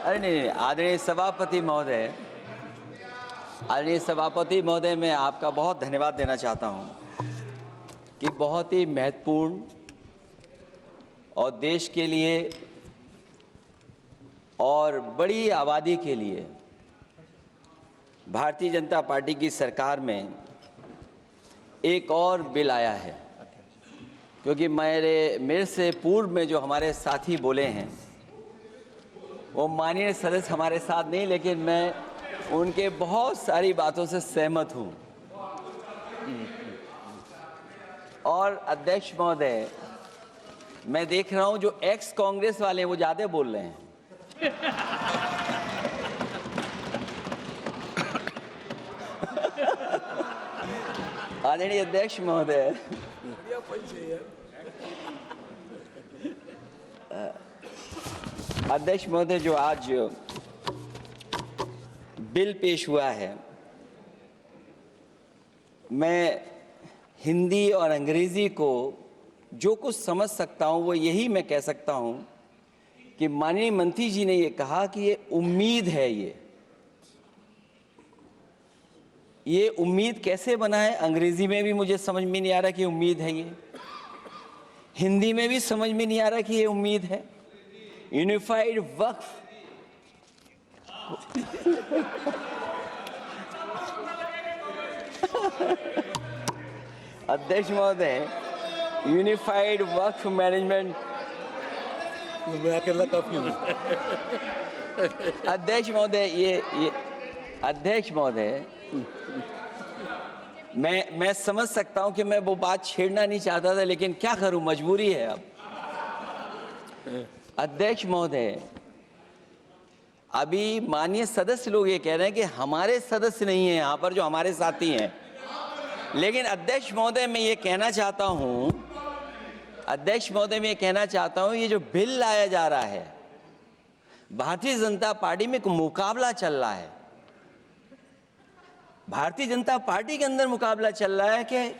अरे नहीं, आदरणीय सभापति महोदय, मैं आपका बहुत धन्यवाद देना चाहता हूं कि बहुत ही महत्वपूर्ण और देश के लिए और बड़ी आबादी के लिए भारतीय जनता पार्टी की सरकार में एक और बिल आया है, क्योंकि मेरे से पूर्व में जो हमारे साथी बोले हैं वो माननीय सदस्य हमारे साथ नहीं, लेकिन मैं उनके बहुत सारी बातों से सहमत हूं। और अध्यक्ष महोदय, मैं देख रहा हूं जो एक्स कांग्रेस वाले हैं वो ज्यादा बोल रहे हैं। आदरणीय अध्यक्ष महोदय, अध्यक्ष महोदय, जो आज बिल पेश हुआ है, मैं हिंदी और अंग्रेजी को जो कुछ समझ सकता हूं वो यही मैं कह सकता हूं कि माननीय मंत्री जी ने ये कहा कि ये उम्मीद है। ये उम्मीद कैसे बना है, अंग्रेजी में भी मुझे समझ में नहीं आ रहा कि उम्मीद है, ये हिंदी में भी समझ में नहीं आ रहा कि ये उम्मीद है। यूनिफाइड वक्फ अध्यक्ष महोदय, यूनिफाइड वक्फ मैनेजमेंट, मैं अकेला काफी हूँ। अध्यक्ष महोदय, ये अध्यक्ष महोदय, मैं समझ सकता हूं कि मैं वो बात छेड़ना नहीं चाहता था, लेकिन क्या करूं, मजबूरी है अब। अध्यक्ष महोदय, अभी माननीय सदस्य लोग ये कह रहे हैं कि हमारे सदस्य नहीं है यहां पर जो हमारे साथी हैं, लेकिन अध्यक्ष महोदय मैं ये कहना चाहता हूं, अध्यक्ष महोदय मैं ये कहना चाहता हूं, ये जो बिल लाया जा रहा है, भारतीय जनता पार्टी में एक मुकाबला चल रहा है। भारतीय जनता पार्टी के अंदर मुकाबला चल रहा है कि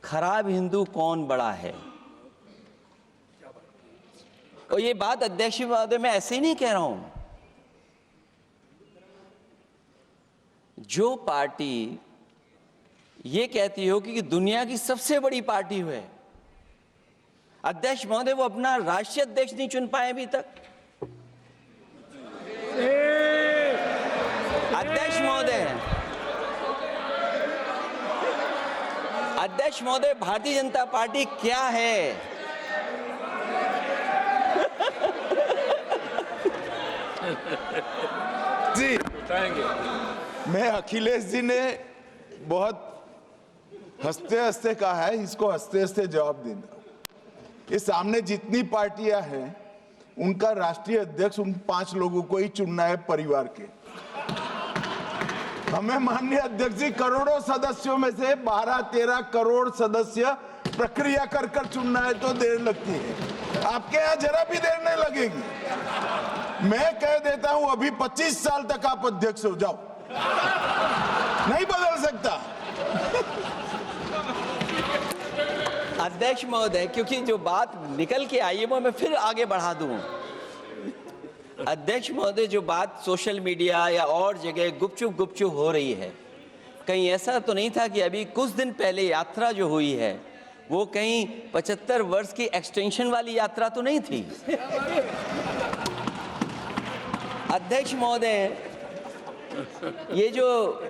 खराब हिंदू कौन बड़ा है। और ये बात अध्यक्ष महोदय मैं ऐसे ही नहीं कह रहा हूं। जो पार्टी ये कहती हो कि दुनिया की सबसे बड़ी पार्टी है, अध्यक्ष महोदय वो अपना राष्ट्रीय अध्यक्ष नहीं चुन पाए अभी तक। अध्यक्ष महोदय, भारतीय जनता पार्टी क्या है? जी मैं अखिलेश जी ने बहुत हंसते हंसते कहा है, इसको हंसते हंसते जवाब देना। ये सामने जितनी पार्टियां हैं उनका राष्ट्रीय अध्यक्ष उन 5 लोगों को ही चुनना है परिवार के। हमें माननीय अध्यक्ष जी करोड़ों सदस्यों में से 12-13 करोड़ सदस्य प्रक्रिया कर कर चुनना है तो देर लगती है। आपके यहाँ जरा भी देर नहीं लगेगी। मैं कह देता हूं अभी 25 साल तक आप अध्यक्ष हो जाओ, नहीं बदल सकता। अध्यक्ष महोदय, क्योंकि जो बात निकल के आई है वो मैं फिर आगे बढ़ा दूं। अध्यक्ष महोदय, जो बात सोशल मीडिया या और जगह गुपचुप हो रही है, कहीं ऐसा तो नहीं था कि अभी कुछ दिन पहले यात्रा जो हुई है वो कहीं 75 वर्ष की एक्सटेंशन वाली यात्रा तो नहीं थी। अध्यक्ष महोदय, ये जो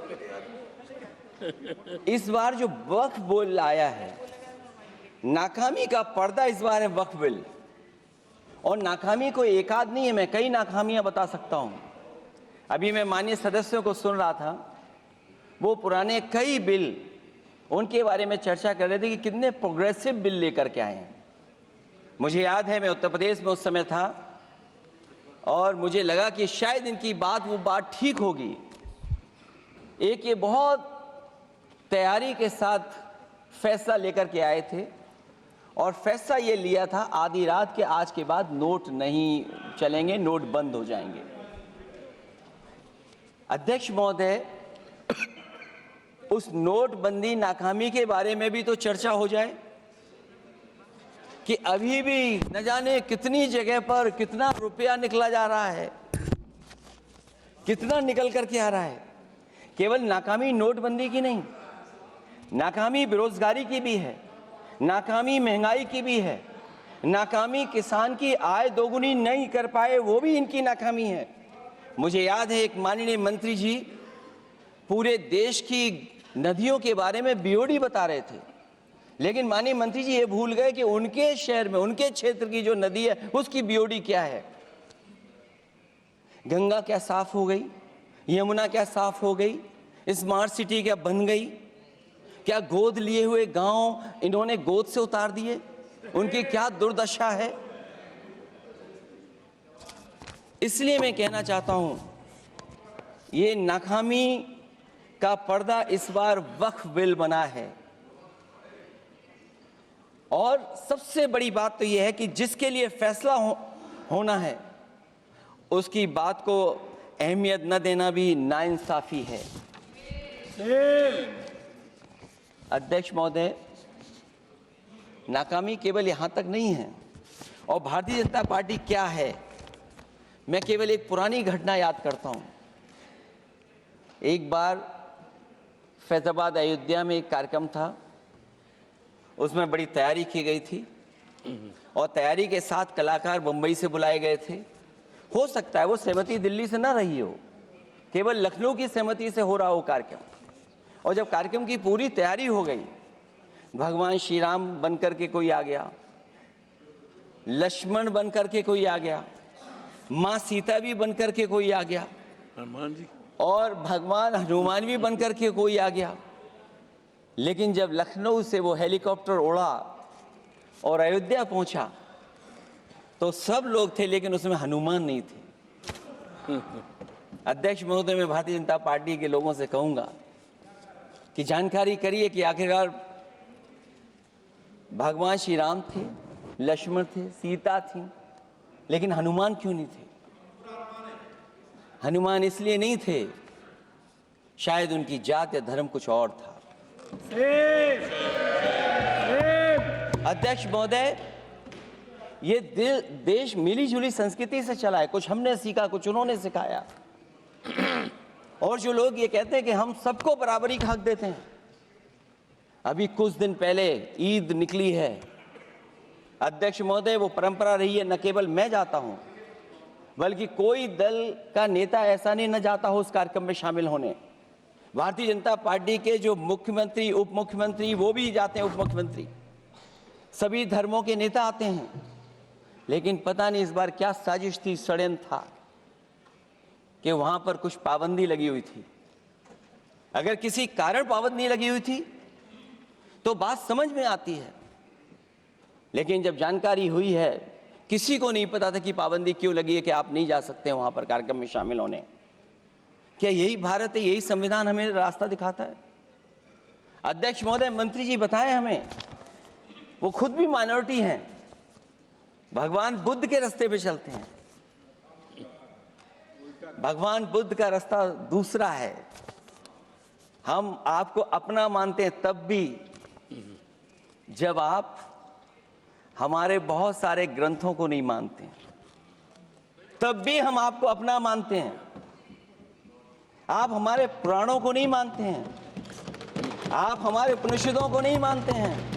इस बार जो वक्फ बिल आया है, नाकामी का पर्दा इस बार है वक्फ बिल। और नाकामी कोई एक आध नहीं है, मैं कई नाकामियां बता सकता हूं। अभी मैं माननीय सदस्यों को सुन रहा था, वो पुराने कई बिल उनके बारे में चर्चा कर रहे थे कि कितने प्रोग्रेसिव बिल लेकर के आए हैं। मुझे याद है मैं उत्तर प्रदेश में उस समय था और मुझे लगा कि शायद इनकी वो बात ठीक होगी। एक ये बहुत तैयारी के साथ फैसला लेकर के आए थे और फैसला ये लिया था आधी रात के आज के बाद नोट नहीं चलेंगे, नोट बंद हो जाएंगे। अध्यक्ष महोदय, उस नोटबंदी नाकामी के बारे में भी तो चर्चा हो जाए कि अभी भी न जाने कितनी जगह पर कितना रुपया निकला जा रहा है। कितना निकल करके आ रहा है। केवल नाकामी नोटबंदी की नहीं, नाकामी बेरोजगारी की भी है, नाकामी महंगाई की भी है, नाकामी किसान की आय दोगुनी नहीं कर पाए वो भी इनकी नाकामी है। मुझे याद है एक माननीय मंत्री जी पूरे देश की नदियों के बारे में बीओडी बता रहे थे, लेकिन माननीय मंत्री जी ये भूल गए कि उनके शहर में, उनके क्षेत्र की जो नदी है उसकी बीओडी क्या है। गंगा क्या साफ हो गई, यमुना क्या साफ हो गई, स्मार्ट सिटी क्या बन गई, क्या गोद लिए हुए गांव इन्होंने गोद से उतार दिए, उनकी क्या दुर्दशा है। इसलिए मैं कहना चाहता हूं, ये नाकामी का पर्दा इस बार वक्फ बिल बना है। और सबसे बड़ी बात तो यह है कि जिसके लिए फैसला होना है उसकी बात को अहमियत न देना भी नाइंसाफी है। अध्यक्ष महोदय, नाकामी केवल यहां तक नहीं है। और भारतीय जनता पार्टी क्या है, मैं केवल एक पुरानी घटना याद करता हूं। एक बार फैजाबाद अयोध्या में एक कार्यक्रम था, उसमें बड़ी तैयारी की गई थी और तैयारी के साथ कलाकार मुंबई से बुलाए गए थे। हो सकता है वो सहमति दिल्ली से ना रही हो, केवल लखनऊ की सहमति से हो रहा हो कार्यक्रम। और जब कार्यक्रम की पूरी तैयारी हो गई, भगवान श्री राम बनकर के कोई आ गया, लक्ष्मण बनकर के कोई आ गया, माँ सीता भी बनकर के कोई आ गया, हनुमान जी, और भगवान हनुमान भी बनकर के कोई आ गया। लेकिन जब लखनऊ से वो हेलीकॉप्टर उड़ा और अयोध्या पहुंचा तो सब लोग थे, लेकिन उसमें हनुमान नहीं थे। अध्यक्ष महोदय, मैं भारतीय जनता पार्टी के लोगों से कहूंगा कि जानकारी करिए कि आखिरकार भगवान श्री राम थे, लक्ष्मण थे, सीता थी, लेकिन हनुमान क्यों नहीं थे। हनुमान इसलिए नहीं थे, शायद उनकी जात या धर्म कुछ और था। अध्यक्ष महोदय, ये देश मिली जुली संस्कृति से चला है। कुछ हमने सीखा, कुछ उन्होंने सिखाया। और जो लोग ये कहते हैं कि हम सबको बराबरी का हक देते हैं, अभी कुछ दिन पहले ईद निकली है। अध्यक्ष महोदय, वो परंपरा रही है, न केवल मैं जाता हूं बल्कि कोई दल का नेता ऐसा नहीं न जाता हो उस कार्यक्रम में शामिल होने। भारतीय जनता पार्टी के जो मुख्यमंत्री, उप मुख्यमंत्री, वो भी जाते हैं, उप मुख्यमंत्री, सभी धर्मों के नेता आते हैं। लेकिन पता नहीं इस बार क्या साजिश थी, षड्यंत्र था कि वहां पर कुछ पाबंदी लगी हुई थी। अगर किसी कारण पाबंदी लगी हुई थी तो बात समझ में आती है, लेकिन जब जानकारी हुई है, किसी को नहीं पता था कि पाबंदी क्यों लगी है कि आप नहीं जा सकते वहां पर कार्यक्रम में शामिल होने। क्या यही भारत है, यही संविधान हमें रास्ता दिखाता है? अध्यक्ष महोदय, मंत्री जी बताएं हमें, वो खुद भी माइनॉरिटी हैं, भगवान बुद्ध के रास्ते पे चलते हैं। भगवान बुद्ध का रास्ता दूसरा है। हम आपको अपना मानते हैं तब भी जब आप हमारे बहुत सारे ग्रंथों को नहीं मानते हैं, तब भी हम आपको अपना मानते हैं। आप हमारे पुराणों को नहीं मानते हैं, आप हमारे उपनिषदों को नहीं मानते हैं।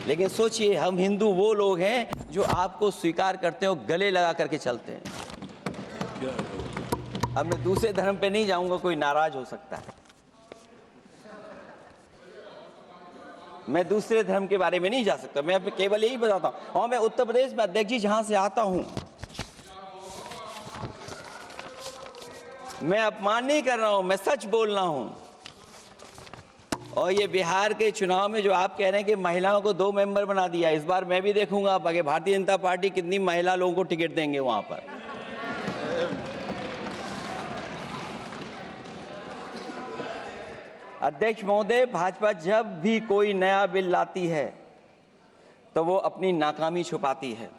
लेकिन सोचिए, हम हिंदू वो लोग हैं जो आपको स्वीकार करते हो, गले लगा करके चलते हैं। अब मैं दूसरे धर्म पे नहीं जाऊंगा, कोई नाराज हो सकता है। मैं दूसरे धर्म के बारे में नहीं जा सकता, मैं केवल यही बताता हूं। और मैं उत्तर प्रदेश में, अध्यक्ष जी, जहां से आता हूं, मैं अपमान नहीं कर रहा हूं, मैं सच बोल रहा हूं। और ये बिहार के चुनाव में जो आप कह रहे हैं कि महिलाओं को 2 मेंबर बना दिया, इस बार मैं भी देखूंगा आगे भारतीय जनता पार्टी कितनी महिला लोगों को टिकट देंगे वहां पर। अध्यक्ष महोदय, भाजपा जब भी कोई नया बिल लाती है तो वो अपनी नाकामी छुपाती है।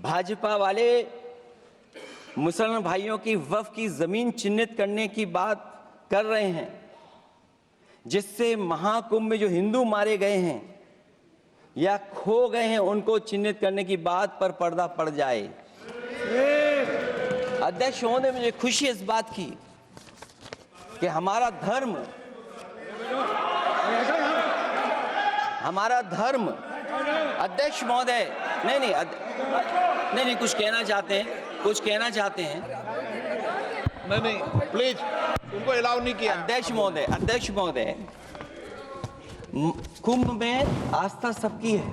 भाजपा वाले मुसलमान भाइयों की वक्फ की जमीन चिन्हित करने की बात कर रहे हैं, जिससे महाकुंभ में जो हिंदू मारे गए हैं या खो गए हैं उनको चिन्हित करने की बात पर पर्दा पड़ जाए। अध्यक्ष महोदय, मुझे खुशी इस बात की कि हमारा धर्म अध्यक्ष महोदय नहीं कुछ कहना चाहते हैं नहीं प्लीज, उनको अलाउ नहीं किया। अध्यक्ष महोदय, कुंभ में आस्था सबकी है,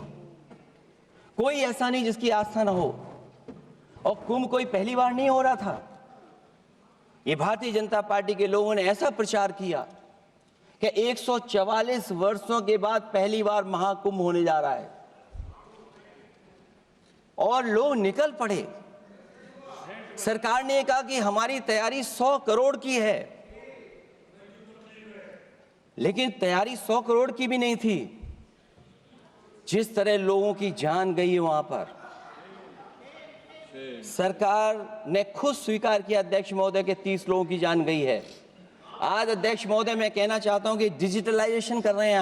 कोई ऐसा नहीं जिसकी आस्था ना हो। और कुंभ कोई पहली बार नहीं हो रहा था। ये भारतीय जनता पार्टी के लोगों ने ऐसा प्रचार किया कि 144 वर्षों के बाद पहली बार महाकुंभ होने जा रहा है, और लोग निकल पड़े। सरकार ने कहा कि हमारी तैयारी 100 करोड़ की है, लेकिन तैयारी 100 करोड़ की भी नहीं थी। जिस तरह लोगों की जान गई है वहां पर, सरकार ने खुद स्वीकार किया अध्यक्ष महोदय के 30 लोगों की जान गई है। आज अध्यक्ष महोदय, मैं कहना चाहता हूं कि डिजिटलाइजेशन कर रहे हैं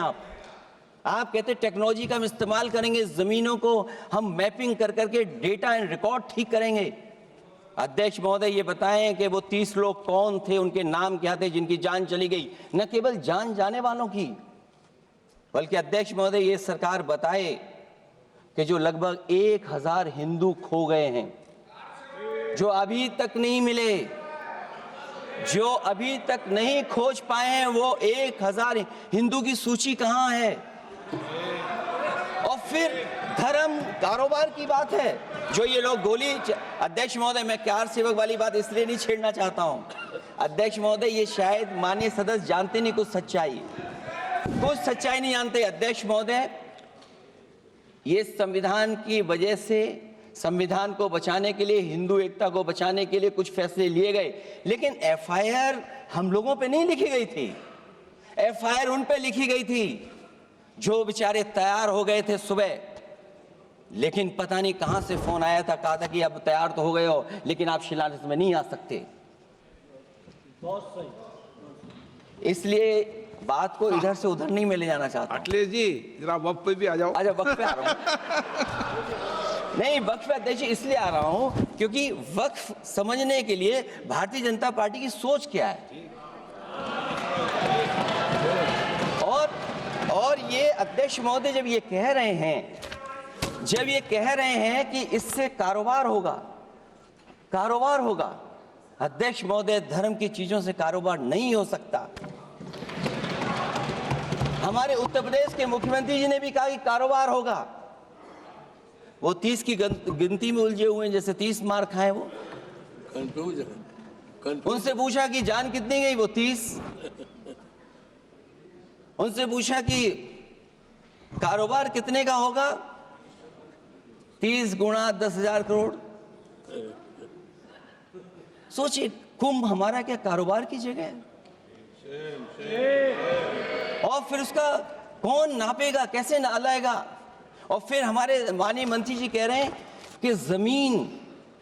आप कहते टेक्नोलॉजी का हम इस्तेमाल करेंगे, जमीनों को हम मैपिंग कर करके डेटा एंड रिकॉर्ड ठीक करेंगे। अध्यक्ष महोदय, ये बताएं कि वो 30 लोग कौन थे, उनके नाम क्या थे जिनकी जान चली गई, न केवल जान जाने वालों की, बल्कि अध्यक्ष महोदय ये सरकार बताए कि जो लगभग 1000 हिंदू खो गए हैं, जो अभी तक नहीं मिले, जो अभी तक नहीं खोज पाए हैं, वो 1000 हिंदू की सूची कहां है? और फिर धर्म कारोबार की बात है, जो ये लोग अध्यक्ष महोदय, मैं कार सेवक वाली बात इसलिए नहीं छेड़ना चाहता हूं। अध्यक्ष महोदय, ये शायद माननीय सदस्य जानते नहीं कुछ सच्चाई नहीं जानते। अध्यक्ष महोदय, ये संविधान की वजह से, संविधान को बचाने के लिए, हिंदू एकता को बचाने के लिए कुछ फैसले लिए गए, लेकिन एफआईआर हम लोगों पे नहीं लिखी गई थी। एफआईआर उन पे लिखी गई थी जो बेचारे तैयार हो गए थे सुबह, लेकिन पता नहीं कहां से फोन आया था, कहा था कि अब तैयार तो हो गए हो, लेकिन आप शिलान्यास में नहीं आ सकते। बहुत सही। इसलिए बात को इधर से उधर नहीं में ले जाना चाहता। अखिलेश जी, जरा वक्त पे भी आ जाओ। अच्छा, वक्त पे आ रहा हूं। नहीं, वक्त पे अध्यक्ष इसलिए आ रहा हूं क्योंकि वक्त समझने के लिए भारतीय जनता पार्टी की सोच क्या है। और ये अध्यक्ष महोदय जब ये कह रहे हैं कि इससे कारोबार होगा, अध्यक्ष महोदय, धर्म की चीजों से कारोबार नहीं हो सकता। हमारे उत्तर प्रदेश के मुख्यमंत्री जी ने भी कहा कि कारोबार होगा। वो 30 की गिनती में उलझे हुए हैं, जैसे 30 मार खाए वो। उनसे पूछा कि जान कितनी गई, वो 30। उनसे पूछा कि कारोबार कितने का होगा, 30 गुणा 10,000 करोड़। सोचिए, कुंभ हमारा क्या कारोबार की जगह है? और फिर उसका कौन नापेगा, कैसे नालाएगा? और फिर हमारे माननीय मंत्री जी कह रहे हैं कि जमीन,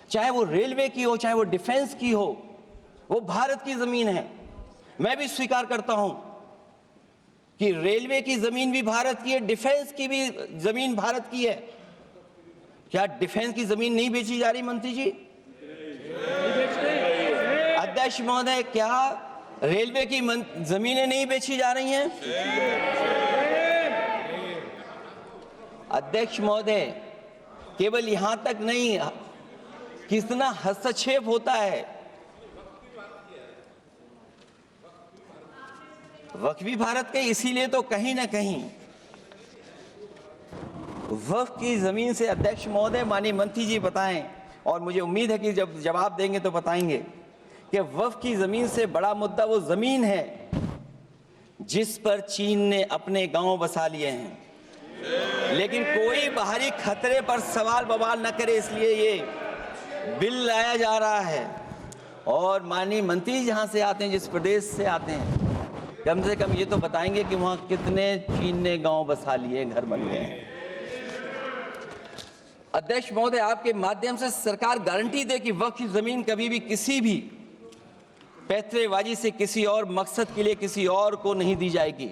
चाहे वो रेलवे की हो, चाहे वो डिफेंस की हो, वो भारत की जमीन है। मैं भी स्वीकार करता हूं कि रेलवे की जमीन भी भारत की है, डिफेंस की भी जमीन भारत की है। क्या डिफेंस की जमीन नहीं बेची जा रही मंत्री जी? अध्यक्ष महोदय, क्या रेलवे की जमीनें नहीं बेची जा रही हैं? अध्यक्ष महोदय, केवल यहां तक नहीं, कितना हस्तक्षेप होता है। वक्फ भी भारत के, इसीलिए तो कहीं ना कहीं वक्फ की जमीन से, अध्यक्ष महोदय, माननीय मंत्री जी बताएं, और मुझे उम्मीद है कि जब जवाब देंगे तो बताएंगे कि वक्फ की जमीन से बड़ा मुद्दा वो जमीन है जिस पर चीन ने अपने गांव बसा लिए हैं, लेकिन कोई बाहरी खतरे पर सवाल बवाल न करे, इसलिए ये बिल लाया जा रहा है। और माननीय मंत्री जहां से आते हैं, जिस प्रदेश से आते हैं, कम से कम ये तो बताएंगे कि वहां कितने चीन ने गांव बसा लिए, घर बन गए हैं। अध्यक्ष महोदय, आपके माध्यम से सरकार गारंटी दे कि वक्फ की जमीन कभी भी किसी भी पैतरेबाजी से, किसी और मकसद के लिए किसी और को नहीं दी जाएगी।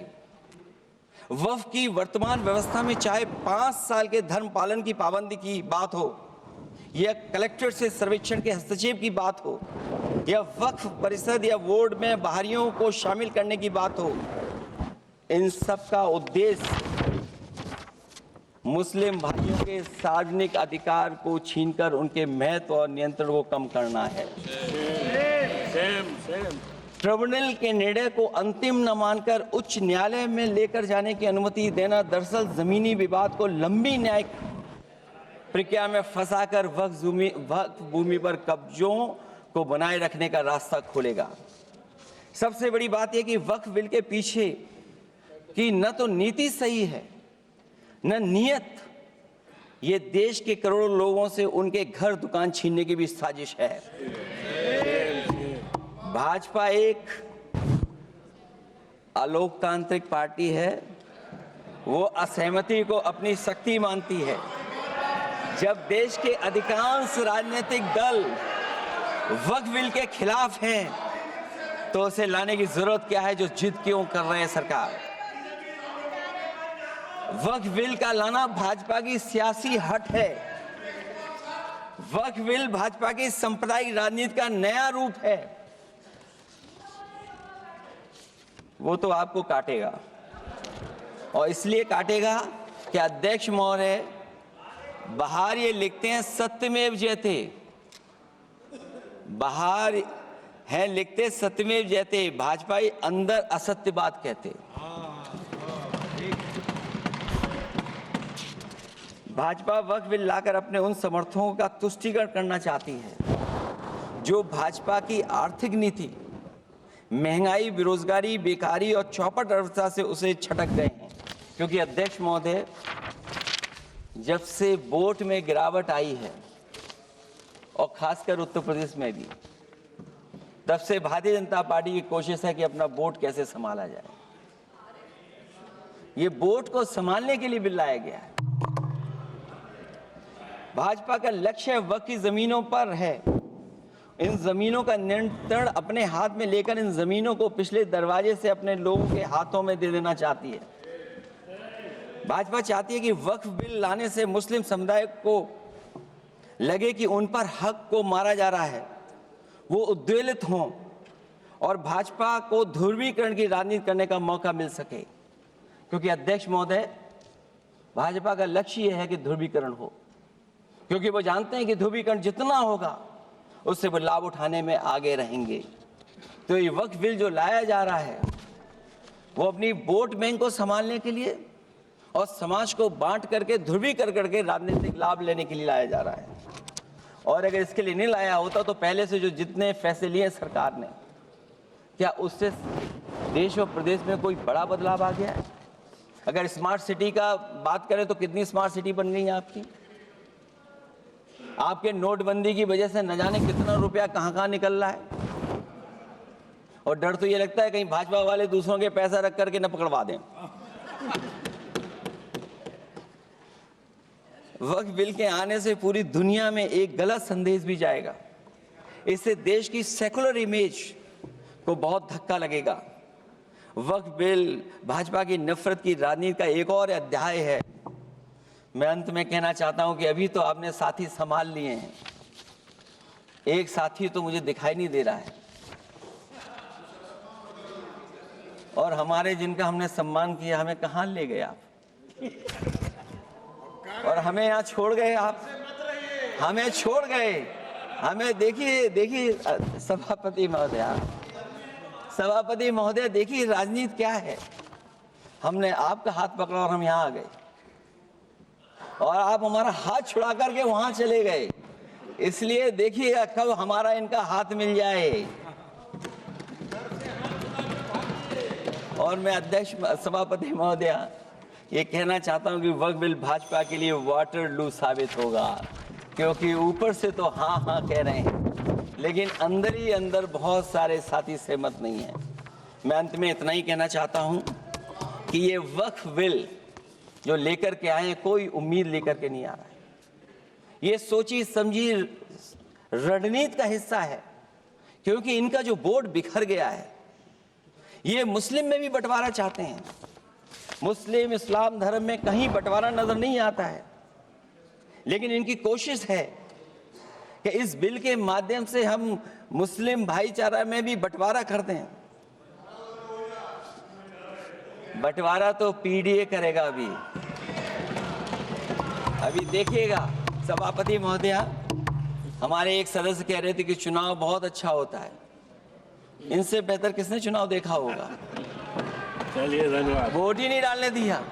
वक्फ की वर्तमान व्यवस्था में चाहे 5 साल के धर्म पालन की पाबंदी की बात हो या कलेक्टर से सर्वेक्षण के हस्तक्षेप की बात हो, या वक्फ परिषद या बोर्ड में बाहरियों को शामिल करने की बात हो, इन सब का उद्देश्य मुस्लिम भाइयों के सार्वजनिक अधिकार को छीनकर उनके महत्व और नियंत्रण को कम करना है। ट्रिब्यूनल के निर्णय को अंतिम न मानकर उच्च न्यायालय में लेकर जाने की अनुमति देना दरअसल जमीनी विवाद को लंबी न्यायिक प्रक्रिया में फंसाकर वक्फ भूमि पर कब्जों को बनाए रखने का रास्ता खोलेगा। सबसे बड़ी बात यह कि वक्फ बिल के पीछे की न तो नीति सही है न नीयत, ये देश के करोड़ों लोगों से उनके घर दुकान छीनने की भी साजिश है। भाजपा एक अलोकतांत्रिक पार्टी है, वो असहमति को अपनी शक्ति मानती है। जब देश के अधिकांश राजनीतिक दल वक्फ बिल के खिलाफ हैं, तो उसे लाने की जरूरत क्या है जो जिद क्यों कर रहे हैं सरकार। वक्फ बिल का लाना भाजपा की सियासी हट है। वक्फ बिल भाजपा की सांप्रदायिक राजनीति का नया रूप है। वो तो आपको काटेगा, और इसलिए काटेगा कि अध्यक्ष महोदय बाहर ये लिखते हैं सत्यमेव जयते, बाहर है लिखते सत्यमेव जयते, भाजपाई अंदर असत्य बात कहते। भाजपा वक्फ बिल लाकर अपने उन समर्थकों का तुष्टीकरण करना चाहती है जो भाजपा की आर्थिक नीति, महंगाई, बेरोजगारी, बेकारी और चौपट अर्थव्यवस्था से उसे छटक गए हैं। क्योंकि अध्यक्ष महोदय, जब से वोट में गिरावट आई है और खासकर उत्तर प्रदेश में भी, तब से भारतीय जनता पार्टी की कोशिश है कि अपना वोट कैसे संभाला जाए। ये वोट को संभालने के लिए बिल लाया गया है। भाजपा का लक्ष्य वक्फ की जमीनों पर है। इन जमीनों का नियंत्रण अपने हाथ में लेकर इन जमीनों को पिछले दरवाजे से अपने लोगों के हाथों में दे देना चाहती है। भाजपा चाहती है कि वक्फ बिल लाने से मुस्लिम समुदाय को लगे कि उन पर हक को मारा जा रहा है, वो उद्वेलित हों और भाजपा को ध्रुवीकरण की राजनीति करने का मौका मिल सके। क्योंकि अध्यक्ष महोदय, भाजपा का लक्ष्य यह है कि ध्रुवीकरण हो, क्योंकि वो जानते हैं कि ध्रुवीकरण जितना होगा उससे वो लाभ उठाने में आगे रहेंगे। तो ये वक्फ बिल जो लाया जा रहा है वो अपनी वोट बैंक को संभालने के लिए और समाज को बांट करके ध्रुवीकरण करके राजनीतिक लाभ लेने के लिए लाया जा रहा है। और अगर इसके लिए नहीं लाया होता तो पहले से जो जितने फैसले लिए सरकार ने, क्या उससे देश और प्रदेश में कोई बड़ा बदलाव आ गया है? अगर स्मार्ट सिटी का बात करें तो कितनी स्मार्ट सिटी बन गई है आपकी? आपके नोटबंदी की वजह से न जाने कितना रुपया कहां निकल रहा है। और डर तो ये लगता है कहीं भाजपा वाले दूसरों के पैसा रख करके न पकड़वा दें। वक्फ बिल के आने से पूरी दुनिया में एक गलत संदेश भी जाएगा। इससे देश की सेकुलर इमेज को बहुत धक्का लगेगा। वक्फ बिल भाजपा की नफरत की राजनीति का एक और अध्याय है। मैं अंत में कहना चाहता हूं कि अभी तो आपने साथी संभाल लिए हैं, एक साथी तो मुझे दिखाई नहीं दे रहा है, और हमारे जिनका हमने सम्मान किया हमें कहां ले गए आप, और हमें यहाँ छोड़ गए आप, हमें छोड़ गए। हमें देखिए सभापति महोदय देखिए राजनीति क्या है। हमने आपका हाथ पकड़ा और हम यहाँ आ गए, और आप हमारा हाथ छुड़ा करके वहां चले गए। इसलिए देखिए कब हमारा इनका हाथ मिल जाए। और मैं अध्यक्ष सभापति महोदय ये कहना चाहता हूं कि वक्फ बिल भाजपा के लिए वाटरलू साबित होगा, क्योंकि ऊपर से तो हाँ हाँ कह रहे हैं, लेकिन अंदर ही अंदर बहुत सारे साथी सहमत नहीं हैं। मैं अंत में इतना ही कहना चाहता हूं कि ये वक्फ बिल जो लेकर के आए, कोई उम्मीद लेकर के नहीं आ रहा है। ये सोची समझी रणनीति का हिस्सा है, क्योंकि इनका जो बोर्ड बिखर गया है, ये मुस्लिम में भी बंटवारा चाहते हैं। मुस्लिम इस्लाम धर्म में कहीं बंटवारा नजर नहीं आता है, लेकिन इनकी कोशिश है कि इस बिल के माध्यम से हम मुस्लिम भाईचारा में भी बंटवारा कर दें। बंटवारा तो पीडीए करेगा। अभी देखिएगा सभापति महोदया, हमारे एक सदस्य कह रहे थे कि चुनाव बहुत अच्छा होता है। इनसे बेहतर किसने चुनाव देखा होगा? चलिए धन्यवाद। वोट ही नहीं डालने दिया।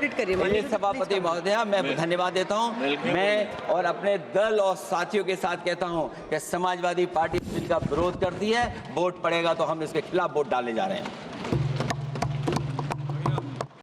चलिए सभापति महोदया, मैं धन्यवाद देता हूं। मैं और अपने दल और साथियों के साथ कहता हूं कि समाजवादी पार्टी बिल का विरोध करती है। वोट पड़ेगा तो हम इसके खिलाफ वोट डालने जा रहे हैं।